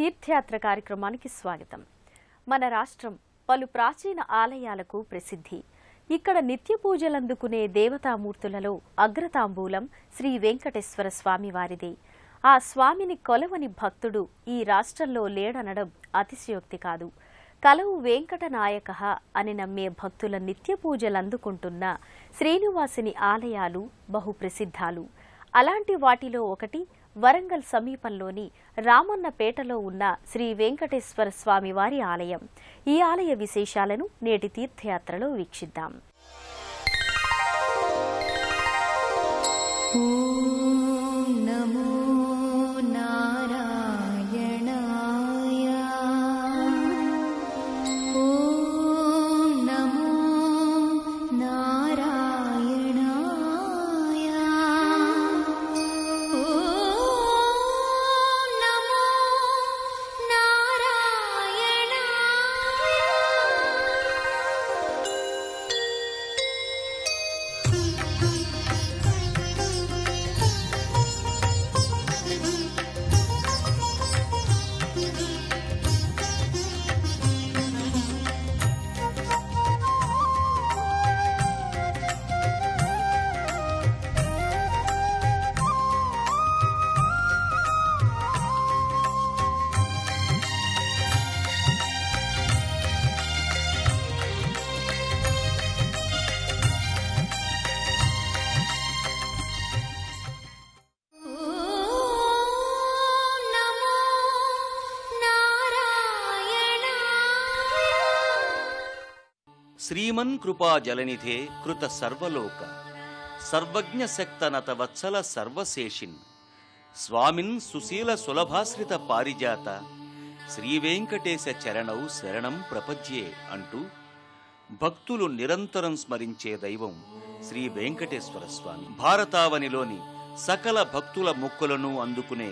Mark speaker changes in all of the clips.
Speaker 1: తీర్థయాత్ర కార్యక్రమానికి స్వాగతం. మన రాష్ట్రం పలు ప్రాచీన ఆలయాలకు ప్రసిద్ధి. ఇక్కడ నిత్య పూజలందుకునే దేవతామూర్తులలో అగ్రతాంబూలం శ్రీ వెంకటేశ్వర స్వామి వారిదే. ఆ స్వామిని కొలవని భక్తుడు ఈ రాష్ట్రంలో లేడనడం అతిశయోక్తి కాదు. కలవు వెంకటనాయక అని నమ్మే భక్తుల నిత్య పూజలందుకుంటున్న శ్రీనివాసుని ఆలయాలు బహుప్రసిద్ధాలు. అలాంటి వాటిలో ఒకటి వరంగల్ సమీపంలోని రామన్నపేటలో ఉన్న శ్రీ వెంకటేశ్వర స్వామి వారి ఆలయం. ఈ ఆలయ విశేషాలను నేటి తీర్థయాత్రలో వీక్షిద్దాం.
Speaker 2: ఓం నమో నారాయణాయ. ఓం నమో నారాయణాయ.
Speaker 3: శ్రీమన్ కృపా జలనిధే కృత సర్వలోక సర్వజ్ఞ శక్తనత వత్సల సర్వశేషిన్ స్వామిన్ సుశీల సులభాశ్రిత పారిజాత శ్రీవేంకటేశ చరణౌ శరణం ప్రపద్యే అంటూ భక్తులు నిరంతరం స్మరించే దైవం శ్రీ వెంకటేశ్వర స్వామి. భారతావనిలోని సకల భక్తుల మొక్కులను అందుకునే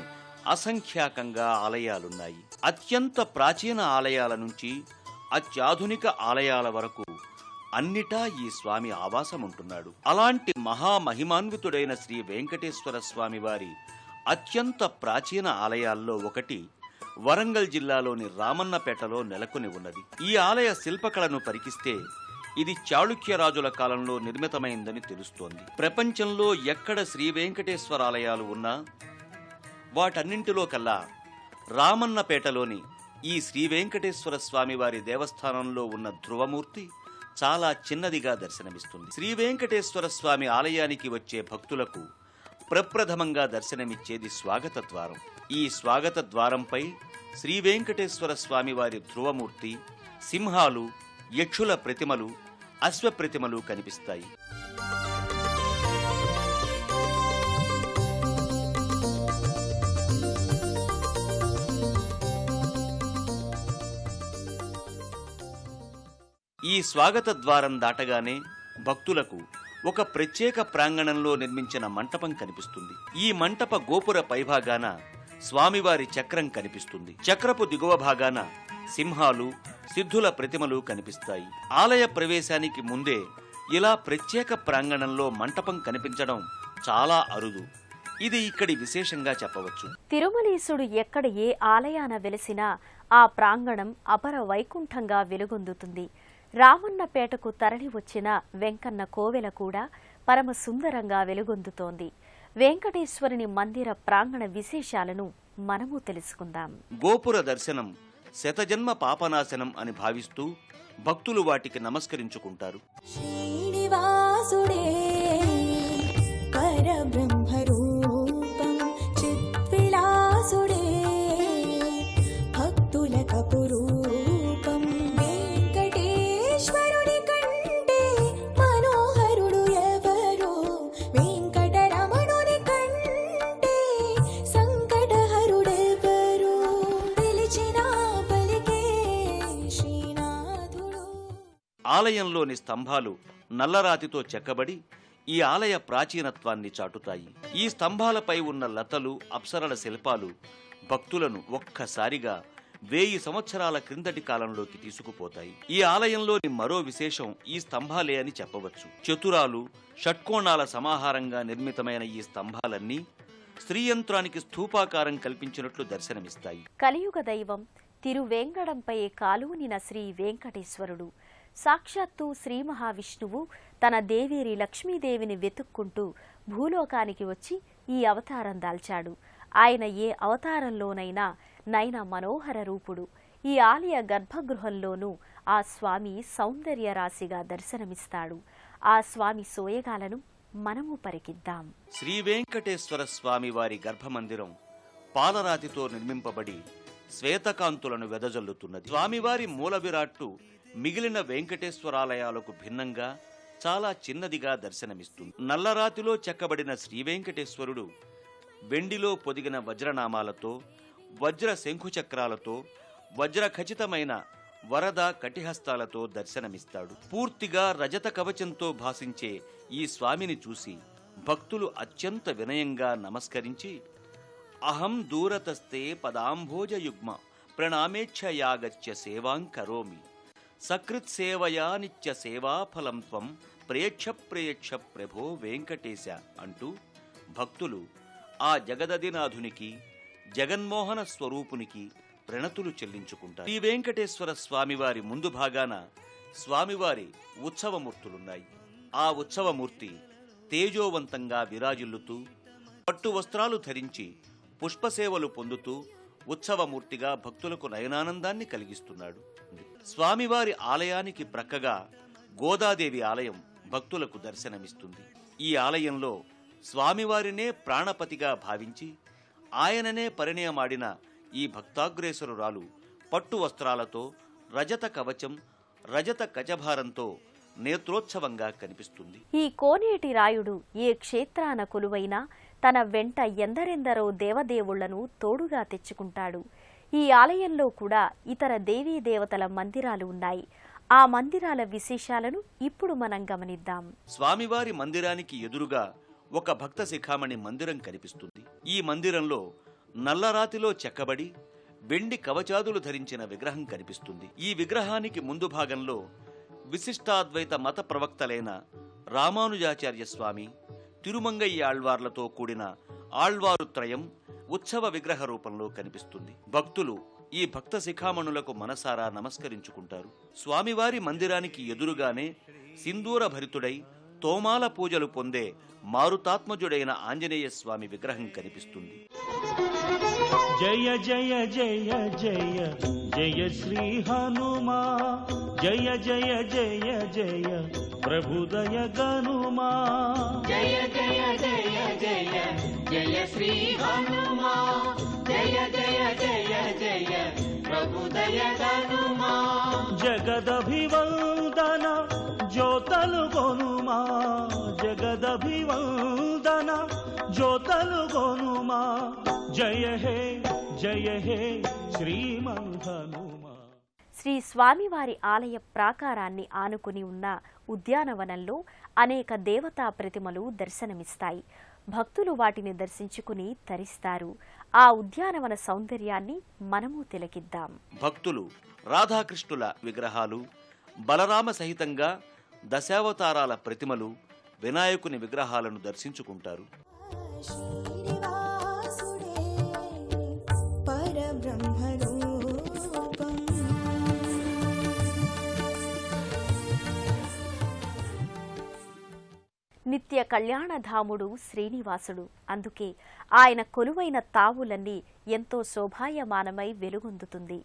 Speaker 3: అసంఖ్యాకంగా ఆలయాలున్నాయి. అత్యంత ప్రాచీన ఆలయాల నుంచి అత్యాధునిక ఆలయాల వరకు అన్నిటా ఈ స్వామి ఆవాసముంటున్నాడు. అలాంటి మహామహిమాన్వితుడైన శ్రీ వెంకటేశ్వర స్వామి వారి అత్యంత ప్రాచీన ఆలయాల్లో ఒకటి వరంగల్ జిల్లాలోని రామన్నపేటలో నెలకొని ఉన్నది. ఈ ఆలయ శిల్పకళను పరికిస్తే ఇది చాళుక్య రాజుల కాలంలో నిర్మితమైందని తెలుస్తోంది. ప్రపంచంలో ఎక్కడ శ్రీ వెంకటేశ్వర ఆలయాలు ఉన్నా వాటన్నింటిలో కల్లా రామన్నపేటలోని ఈ శ్రీ వెంకటేశ్వర స్వామి వారి దేవస్థానంలో ఉన్న ధ్రువమూర్తి చాలా చిన్నదిగా దర్శనమిస్తుంది. శ్రీ వెంకటేశ్వర స్వామి ఆలయానికి వచ్చే భక్తులకు ప్రప్రథమంగా దర్శనమిచ్చేది స్వాగత ద్వారం. ఈ స్వాగత ద్వారంపై శ్రీ వెంకటేశ్వర స్వామి వారి ధ్రువమూర్తి, సింహాలు, యక్షుల ప్రతిమలు, అశ్వప్రతిమలు కనిపిస్తాయి. ఈ స్వాగత ద్వారం దాటగానే భక్తులకు ఒక ప్రత్యేక ప్రాంగణంలో నిర్మించిన మంటపం కనిపిస్తుంది. ఈ మంటప గోపుర పైభాగాన స్వామివారి చక్రం కనిపిస్తుంది. చక్రపు దిగువ భాగాన సింహాలు, సిద్ధుల ప్రతిమలు కనిపిస్తాయి. ఆలయ ప్రవేశానికి ముందే ఇలా ప్రత్యేక ప్రాంగణంలో మంటపం కనిపించడం చాలా అరుదు. ఇది ఇక్కడి విశేషంగా చెప్పవచ్చు.
Speaker 1: తిరుమలేశుడు ఎక్కడ ఏ ఆలయాన వెలిసినా ఆ ప్రాంగణం అపర వైకుంఠంగా వెలుగొందుతుంది. రామన్నపేటకు తరలి వచ్చిన వెంకన్న కోవెల కూడా పరమ సుందరంగా వెలుగొందుతోంది. వెంకటేశ్వరుని మందిర ప్రాంగణ విశేషాలను మనము తెలుసుకుందాం.
Speaker 3: గోపుర దర్శనం శతజన్మ పాపనాశనం అని భావిస్తూ భక్తులు వాటికి నమస్కరించుకుంటారు.
Speaker 2: శ్రీనివాసుడే పరబ్రహ్మరూపం చిద్విలాసుడే భక్తుల కపురూపం వెంకటేశ్వరుని కంటే మనోహరుడు ఎవరు వెంకటరమణుని కంటే సంకటహరుడెవరు పిలిచిన పలికే శ్రీనాథుడు.
Speaker 3: ఆలయంలోని స్తంభాలు నల్లరాతితో చెక్కబడి ఈ ఆలయ ప్రాచీనత్వాన్ని చాటుతాయి. ఈ స్తంభాలపై ఉన్న లతలు, అప్సరల శిల్పాలు భక్తులను ఒక్కసారిగా 1000 సంవత్సరాల క్రిందటి కాలంలోకి తీసుకుపోతాయి. ఈ ఆలయంలోని మరో విశేషం ఈ స్తంభాలే అని చెప్పవచ్చు. చతురాలు, షట్కోణాల సమాహారంగా నిర్మితమైన ఈ స్తంభాలన్నీ స్త్రీయంత్రానికి స్థూపాకారం కల్పించినట్లు దర్శనమిస్తాయి.
Speaker 1: కలియుగ దైవం తిరువేంగడంపై కాలూనిన శ్రీ వెంకటేశ్వరుడు సాక్షాత్తు శ్రీ మహావిష్ణువు తన దేవేరి లక్ష్మీదేవిని వెతుక్కుంటూ భూలోకానికి వచ్చి ఈ అవతారం దాల్చాడు. ఆయన ఏ అవతారంలోనైనా నయన మనోహర రూపుడు. ఈ ఆలయ గర్భగృహంలోనూ ఆ స్వామి సౌందర్య రాశిగా దర్శనమిస్తాడు. ఆ స్వామి సోయగాలను మనము పరికిద్దాం.
Speaker 3: శ్రీ వెంకటేశ్వర స్వామి వారి గర్భమందిరం పాలరాతితో నిర్మింపబడి శ్వేతకాంతులను వెదజల్లుతున్నది. స్వామివారి మూల విరాట్టు మిగిలిన వెంకటేశ్వరాలయాలకు భిన్నంగా చాలా చిన్నదిగా దర్శనమిస్తుంది. నల్లరాతిలో చెక్కబడిన శ్రీ వెంకటేశ్వరుడు వెండిలో పొదిగిన వజ్రనామాలతో, వజ్ర శంఖుచక్రాలతో, వజ్ర ఖచ్చితమైన వరద కటిహస్తాలతో దర్శనమిస్తాడు. పూర్తిగా రజత కవచంతో భాసించే ఈ స్వామిని చూసి భక్తులు అత్యంత వినయంగా నమస్కరించి అహం దూరతస్తే పదాంభోజయుగ్మ ప్రణామేచ్ఛయాగత్య సేవాం కరోమి సకృత్ సేవయా నిత్య సేవాఫలం త్వం ప్రేక్ష ప్రేక్ష ప్రభో వెంకటేశ అంటూ భక్తులు ఆ జగదధినాథునికి, జగన్మోహన స్వరూపునికి ప్రణతులు చెల్లించుకుంటారు. శ్రీ వెంకటేశ్వర స్వామివారి ముందు భాగాన స్వామివారి ఉత్సవమూర్తులున్నాయి. ఆ ఉత్సవమూర్తి తేజోవంతంగా విరాజిల్లుతూ పట్టు వస్త్రాలు ధరించి పుష్పసేవలు పొందుతూ ఉత్సవమూర్తిగా భక్తులకు నయనానందాన్ని కలిగిస్తున్నాడు. స్వామివారి ఆలయానికి ప్రక్కగా గోదాదేవి ఆలయం భక్తులకు దర్శనమిస్తుంది. ఈ ఆలయంలో స్వామివారినే ప్రాణపతిగా భావించి ఆయననే పరిణయమాడిన ఈ భక్తాగ్రేసరురాలు పట్టు వస్త్రాలతో, రజత కవచం, రజత గజభారంతో నేత్రోత్సవంగా కనిపిస్తుంది.
Speaker 1: ఈ కోనేటి రాయుడు ఏ క్షేత్రాన కొలువైనా తన వెంట ఎందరెందరో దేవదేవుళ్లను తోడుగా తెచ్చుకుంటాడు. ఈ ఆలయంలో కూడా ఇతర దేవీ దేవతల మందిరాలు ఉన్నాయి. ఆ మందిరాల విశేషాలను ఇప్పుడు మనం గమనిద్దాం.
Speaker 3: స్వామివారి మందిరానికి ఎదురుగా ఒక భక్త శిఖామణి మందిరం కనిపిస్తుంది. ఈ మందిరంలో నల్లరాతిలో చెక్కబడి వెండి కవచాదులు ధరించిన విగ్రహం కనిపిస్తుంది. ఈ విగ్రహానికి ముందు భాగంలో విశిష్టాద్వైత మత ప్రవక్తలైన రామానుజాచార్య స్వామి, తిరుమంగయ్య ఆళ్వార్లతో కూడిన ఆళ్వారు త్రయం ఉత్సవ విగ్రహ రూపంలో కనిపిస్తుంది. భక్తులు ఈ భక్త శిఖామణులకు మనసారా నమస్కరించుకుంటారు. స్వామివారి మందిరానికి ఎదురుగానే సింధూర భరితుడై తోమాల పూజలు పొందే మారుతాత్మజుడైన ఆంజనేయ స్వామి విగ్రహం కనిపిస్తుంది.
Speaker 4: జయ జయ జయ జయ జయ శ్రీ హనుమా, జయ జయ జయ జయ ప్రభుదయ గనుమా,
Speaker 5: జయ జయ జయ జయ జయ శ్రీ హనుమా, జయ జయ జయ జయ ప్రభుదయ గనుమా,
Speaker 4: జగదభివందన జ్యోతలు గొనుమా, జగదభివందన జ్యోతలు గొనుమా, జయ హే శ్రీమన్ హనుమా.
Speaker 1: శ్రీ స్వామివారి ఆలయ ప్రాకారాన్ని ఆనుకుని ఉన్న ఉద్యానవనంలో అనేక దేవతా ప్రతిమలు దర్శనమిస్తాయి. భక్తులు వాటిని దర్శించుకుని తరిస్తారు. ఆ ఉద్యానవన సౌందర్యాన్ని మనము తిలకిద్దాం.
Speaker 3: భక్తులు రాధాకృష్ణుల విగ్రహాలు, బలరామ సహితంగా దశావతారాల ప్రతిమలు, వినాయకుని విగ్రహాలను దర్శించుకుంటారు.
Speaker 2: శ్రీనివాసుడే పరబ్రహ్మరూపం.
Speaker 1: నిత్య కళ్యాణధాముడు శ్రీనివాసుడు. అందుకే ఆయన కొలువైన తావులన్నీ ఎంతో శోభాయమానమై వెలుగొందుతుంది.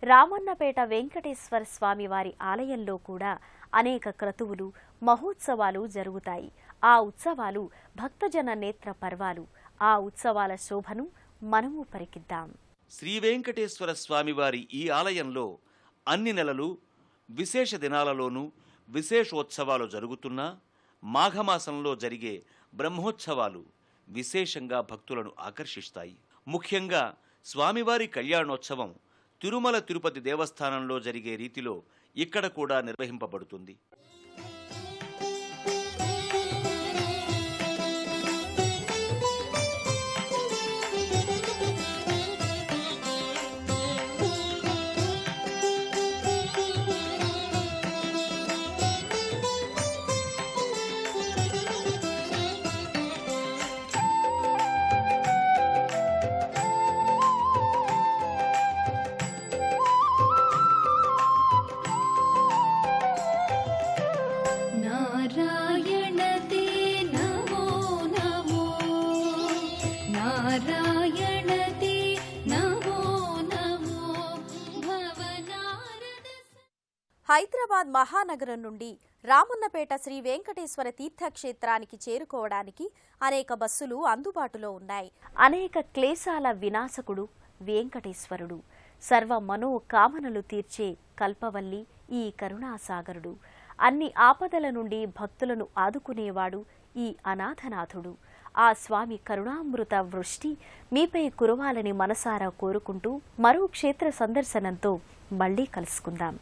Speaker 1: రామన్నపేట వెంకటేశ్వర స్వామి వారి ఆలయంలో కూడా అనేక క్రతువులు, మహోత్సవాలు జరుగుతాయి. ఆ ఉత్సవాలు భక్తజన నేత్ర పర్వాలు. ఆ ఉత్సవాల శోభను మనము పరికిద్దాం.
Speaker 3: శ్రీ వెంకటేశ్వర స్వామివారి ఈ ఆలయంలో అన్ని నెలలు విశేష దినాలలోనూ విశేషోత్సవాలు జరుగుతున్నా మాఘమాసంలో జరిగే బ్రహ్మోత్సవాలు విశేషంగా భక్తులను ఆకర్షిస్తాయి. ముఖ్యంగా స్వామివారి కళ్యాణోత్సవం తిరుమల తిరుపతి దేవస్థానంలో జరిగే రీతిలో ఇక్కడ కూడా నిర్వహింపబడుతుంది.
Speaker 1: హైదరాబాద్ మహానగరం నుండి రామన్నపేట శ్రీ వెంకటేశ్వర తీర్థక్షేత్రానికి చేరుకోవడానికి అనేక బస్సులు అందుబాటులో ఉన్నాయి. అనేక క్లేశాల వినాశకుడు వెంకటేశ్వరుడు, సర్వ మనోకామనలు తీర్చే కల్పవల్లి ఈ కరుణాసాగరుడు, అన్ని ఆపదల నుండి భక్తులను ఆదుకునేవాడు ఈ అనాథనాథుడు. ఆ స్వామి కరుణామృత వృష్టి మీపై కురవాలని మనసారా కోరుకుంటూ మరో క్షేత్ర సందర్శనంతో మళ్లీ కలుసుకుందాం.